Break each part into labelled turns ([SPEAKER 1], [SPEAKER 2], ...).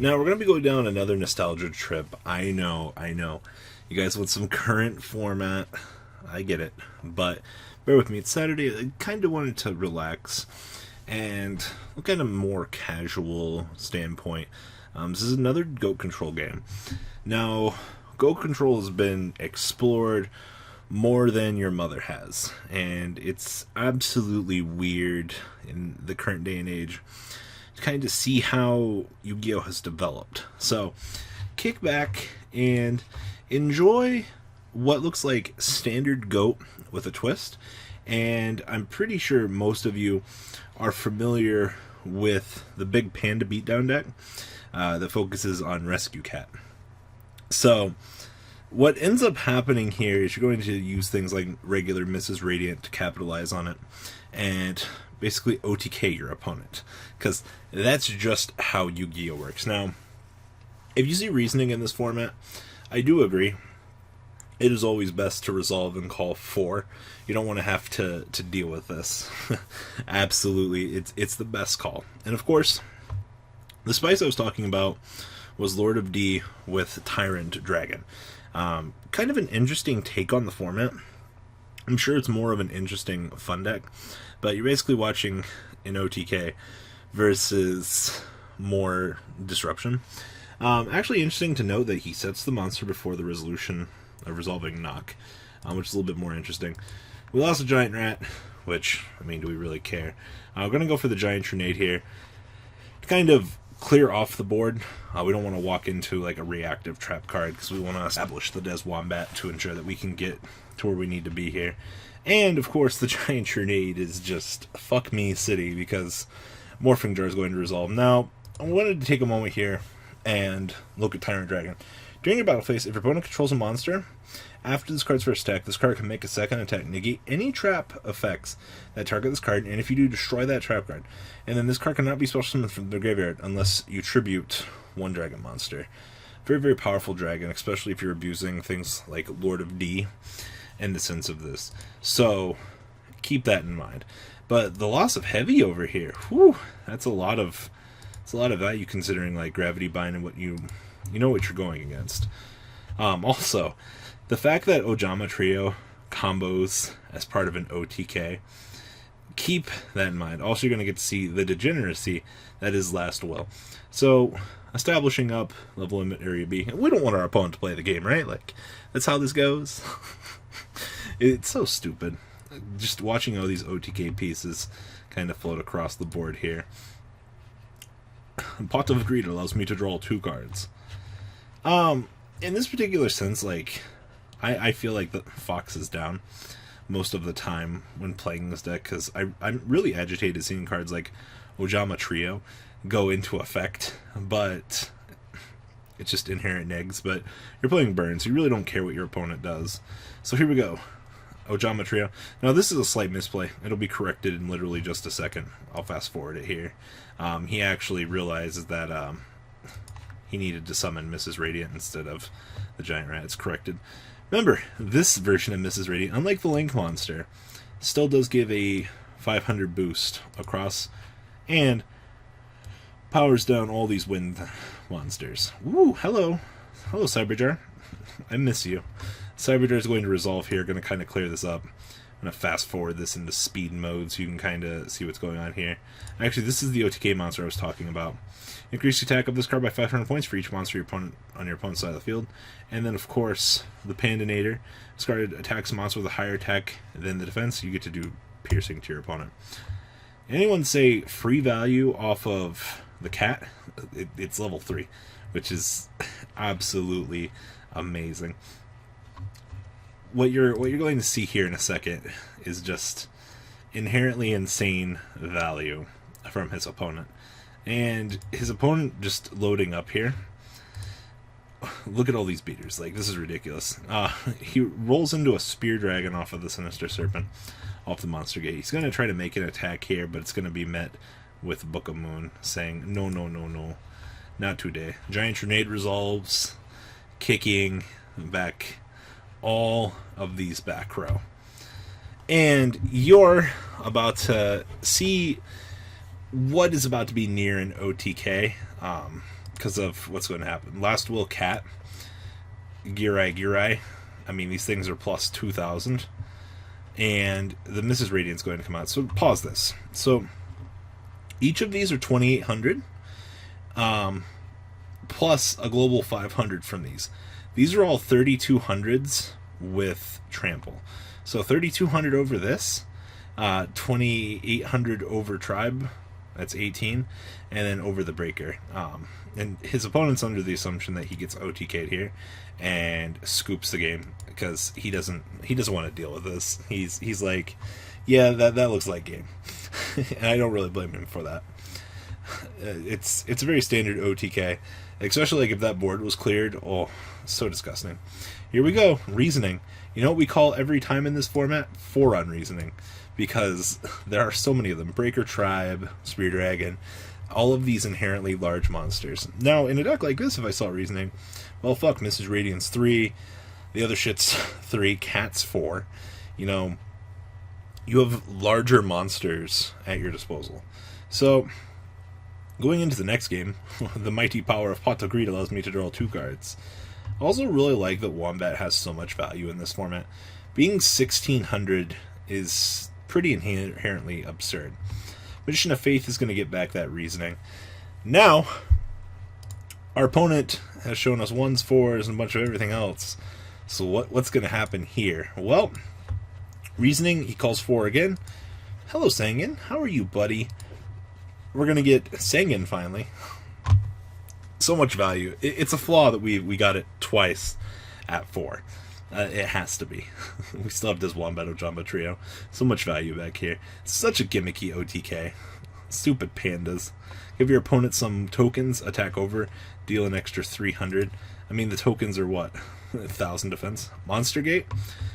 [SPEAKER 1] Now we're going to be going down another nostalgia trip. I know. You guys want some current format. I get it. But bear with me. It's Saturday. I kind of wanted to relax and look at a more casual standpoint. This is another goat control game. Now, goat control has been explored more than your mother has. And it's absolutely weird in the current day and age to kind of see how Yu-Gi-Oh has developed. So, kick back and enjoy what looks like standard goat with a twist. And I'm pretty sure most of you are familiar with the big Panda Beatdown deck that focuses on Rescue Cat. So, what ends up happening here is you're going to use things like regular Mrs. Radiant to capitalize on it, and basically OTK your opponent, because that's just how Yu-Gi-Oh works. Now, if you see reasoning in this format, I do agree. It is always best to resolve and call 4. You don't want to have to deal with this. Absolutely, it's the best call. And of course, the spice I was talking about was Lord of D with Tyrant Dragon. Kind of an interesting take on the format. I'm sure it's more of an interesting fun deck, but you're basically watching an OTK versus more disruption. Actually interesting to note that he sets the monster before the resolution of resolving knock, which is a little bit more interesting. We lost a Giant Rat, which, I mean, do we really care? We're going to go for the Giant Trinade here to kind of clear off the board. We don't want to walk into like a reactive trap card because we want to establish the Des Wombat to ensure that we can get to where we need to be here. And of course the Giant Trinade is just fuck me city because Morphing Jar is going to resolve. Now, I wanted to take a moment here and look at Tyrant Dragon. During your battle phase, if your opponent controls a monster, after this card's first attack, this card can make a second attack, negate any trap effects that target this card, and if you do, destroy that trap card. And then this card cannot be special summoned from the graveyard unless you tribute one dragon monster. Very, very powerful dragon, especially if you're abusing things like Lord of D in the sense of this. So, keep that in mind. But the loss of heavy over here, whew, that's a lot of value considering like Gravity Bind and what you know what you're going against. Also, the fact that Ojama Trio combos as part of an OTK, keep that in mind. Also, you're going to get to see the degeneracy that is Last Will. So, establishing up level limit area B. We don't want our opponent to play the game, right? Like, that's how this goes. It's so stupid. Just watching all these OTK pieces kind of float across the board here. Pot of Greed allows me to draw 2 cards. In this particular sense, like, I feel like the Fox is down most of the time when playing this deck, because I'm really agitated seeing cards like Ojama Trio go into effect, but it's just inherent negs. But you're playing Burn, so you really don't care what your opponent does. So here we go. Ojama Trio. Now this is a slight misplay. It'll be corrected in literally just a second. I'll fast forward it here. He actually realizes that he needed to summon Mrs. Radiant instead of the Giant Rat. It's corrected. Remember, this version of Mrs. Radiant, unlike the Link monster, still does give a 500 boost across and powers down all these wind monsters. Woo, hello. Hello, Cyberjar. I miss you. Cyberjar is going to resolve here, going to kind of clear this up. I'm going to fast forward this into speed mode so you can kind of see what's going on here. Actually, this is the OTK monster I was talking about. Increase the attack of this card by 500 points for each monster on your opponent's side of the field. And then, of course, the Pandinator. This card attacks a monster with a higher attack than the defense. You get to do piercing to your opponent. Anyone say free value off of the cat? It's level 3, which is absolutely amazing. What you're going to see here in a second is just inherently insane value from his opponent. And his opponent just loading up here. Look at all these beaters. Like, this is ridiculous. He rolls into a Spear Dragon off of the Sinister Serpent off the Monster Gate. He's going to try to make an attack here, but it's going to be met with Book of Moon saying, no, no, no, no. Not today. Giant Trinade resolves, kicking back all of these back row. And you're about to see what is about to be near an OTK. because of what's going to happen. Last Will Cat, Girai. I mean, these things are plus 2,000. And the Mrs. Radiant's going to come out. So pause this. So each of these are 2,800. Plus a global 500 from these. These are all 3,200s with trample. So 3,200 over this, 2,800 over tribe, that's 18, and then over the breaker. And his opponent's under the assumption that he gets OTK'd here and scoops the game because he doesn't want to deal with this. He's like, yeah, that looks like game, and I don't really blame him for that. It's a very standard OTK, especially like if that board was cleared. Oh, so disgusting. Here we go, reasoning. You know what we call every time in this format? Forerun reasoning, because there are so many of them. Breaker, Tribe, Spear Dragon, all of these inherently large monsters. Now, in a deck like this, if I saw reasoning, well, fuck, Mrs. Radiant's 3, the other shit's 3, Cat's 4. You know, you have larger monsters at your disposal. So, going into the next game, the mighty power of Pot de Greed allows me to draw 2 cards. I also really like that Wombat has so much value in this format. Being 1,600 is pretty inherently absurd. Magician of Faith is going to get back that reasoning. Now, our opponent has shown us 1s, 4s, and a bunch of everything else. So what's going to happen here? Well, reasoning, he calls 4 again. Hello, Sangan. How are you, buddy? We're going to get Sangan finally. So much value. It's a flaw that we got it twice at 4. It has to be. We still have this Wombat Jumbo Trio. So much value back here. Such a gimmicky OTK. Stupid pandas. Give your opponent some tokens, attack over, deal an extra 300. I mean, the tokens are what? 1,000 defense. Monster Gate?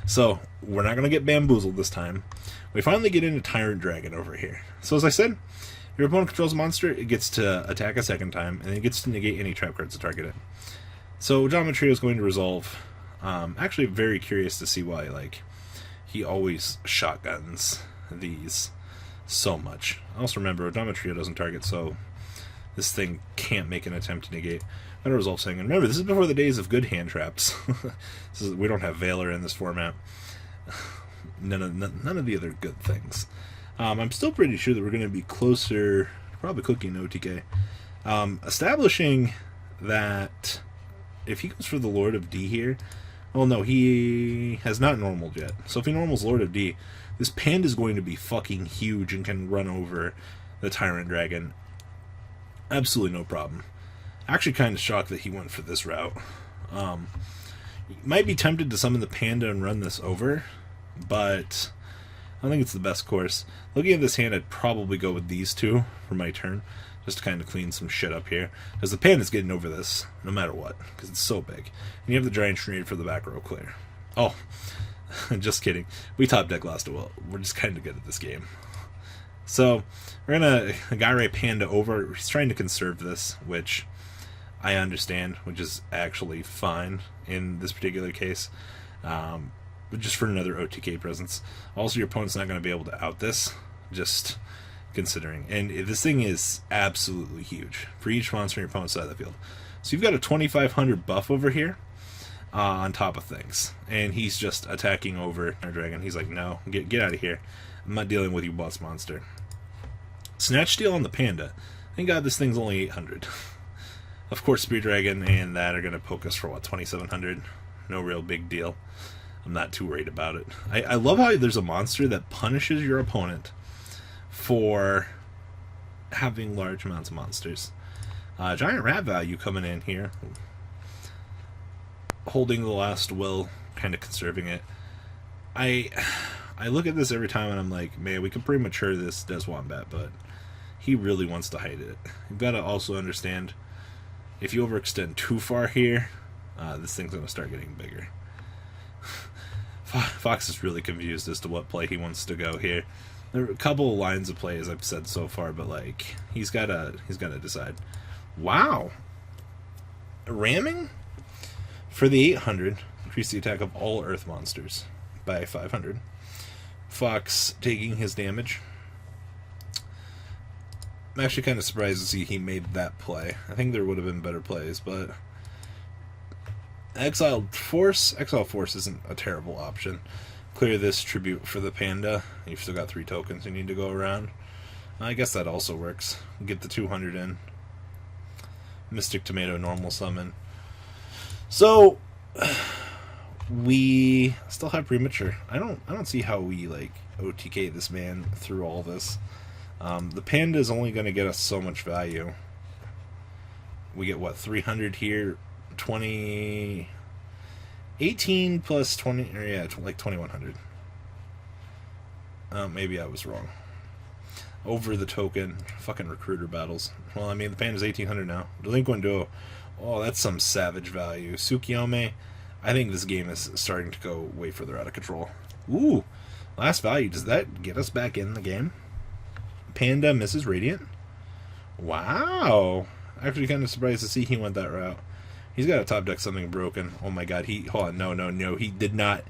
[SPEAKER 1] So, we're not going to get bamboozled this time. We finally get into Tyrant Dragon over here. So, as I said, your opponent controls a monster, it gets to attack a second time, and it gets to negate any trap cards to target it. So, Jumbo Trio is going to resolve. Actually, very curious to see why, like, he always shotguns these so much. Also remember, Jumbo Trio doesn't target, so this thing can't make an attempt to negate. I'm going to resolve saying, and remember, this is before the days of good hand traps. We don't have Valor in this format. None of the other good things. I'm still pretty sure that we're going to be closer, probably cooking OTK. Establishing that if he goes for the Lord of D here, well, no, he has not normaled yet. So if he normals Lord of D, this Panda is going to be fucking huge and can run over the Tyrant Dragon. Absolutely no problem. Actually kind of shocked that he went for this route. Might be tempted to summon the Panda and run this over, but I think it's the best course. Looking at this hand, I'd probably go with these two for my turn, just to kind of clean some shit up here. Because the Panda's getting over this, no matter what, because it's so big. And you have the Giant Shrine for the back row clear. Oh, just kidding. We top deck last a while. We're just kind of good at this game. So, we're going to Gyre Panda over. He's trying to conserve this, which I understand, which is actually fine in this particular case. But just for another OTK presence. Also, your opponent's not going to be able to out this, just considering. And this thing is absolutely huge for each monster on your opponent's side of the field. So you've got a 2,500 buff over here on top of things. And he's just attacking over our dragon. He's like, no, get out of here. I'm not dealing with you, boss monster. Snatch Steal on the Panda. Thank God this thing's only 800. Of course, Spear Dragon and that are going to poke us for, what, 2,700? No real big deal. I'm not too worried about it. I love how there's a monster that punishes your opponent for having large amounts of monsters. Giant Rat value coming in here. Holding the Last Will, kind of conserving it. I look at this every time and I'm like, man, we could premature this Des Wombat, but he really wants to hide it. You've got to also understand, if you overextend too far here, this thing's going to start getting bigger. Fox is really confused as to what play he wants to go here. There are a couple of lines of play, as I've said so far, but like he's got to decide. Wow, ramming for the 800, increase the attack of all Earth monsters by 500. Fox taking his damage. I'm actually kind of surprised to see he made that play. I think there would have been better plays, but Exile Force isn't a terrible option. Clear this tribute for the panda. You've still got 3 tokens you need to go around. I guess that also works. Get the 200 in. Mystic Tomato normal summon. So we still have premature. I don't see how we like OTK this man through all this. The panda is only going to get us so much value. We get what, 300 here, 20, 18 plus 20, or yeah, like 2100. Maybe I was wrong. Over the token, fucking recruiter battles. Well, I mean, the panda's 1800 now. Delinquent Duo, oh, that's some savage value. Tsukiyomi, I think this game is starting to go way further out of control. Ooh, last value. Does that get us back in the game? Panda misses Radiant. Wow. Actually kind of surprised to see he went that route. He's got to top deck something broken. Oh my god, hold on, no, he did not.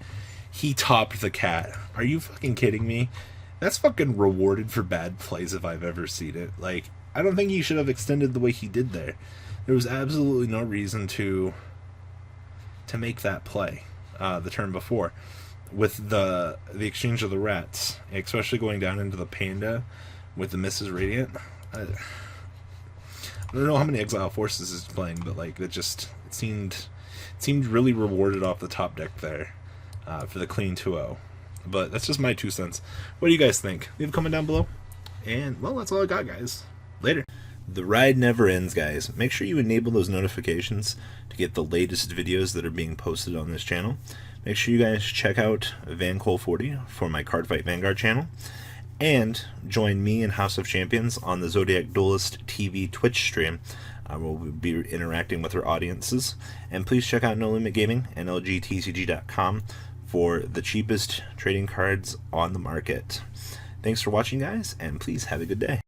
[SPEAKER 1] He topped the cat. Are you fucking kidding me? That's fucking rewarded for bad plays if I've ever seen it. Like, I don't think he should have extended the way he did there. There was absolutely no reason to make that play the turn before. With the exchange of the rats, especially going down into the panda with the Mrs. Radiant. I don't know how many Exile Forces is playing, but like it seemed really rewarded off the top deck there for the clean 2-0. But that's just my 2 cents. What do you guys think? Leave a comment down below. And well, that's all I got, guys. Later. The ride never ends, guys. Make sure you enable those notifications to get the latest videos that are being posted on this channel. Make sure you guys check out VanCole40 for my Cardfight Vanguard channel. And join me and House of Champions on the Zodiac Duelist TV Twitch stream. We'll be interacting with our audiences. And please check out No Limit Gaming and LGTCG.com for the cheapest trading cards on the market. Thanks for watching, guys, and please have a good day.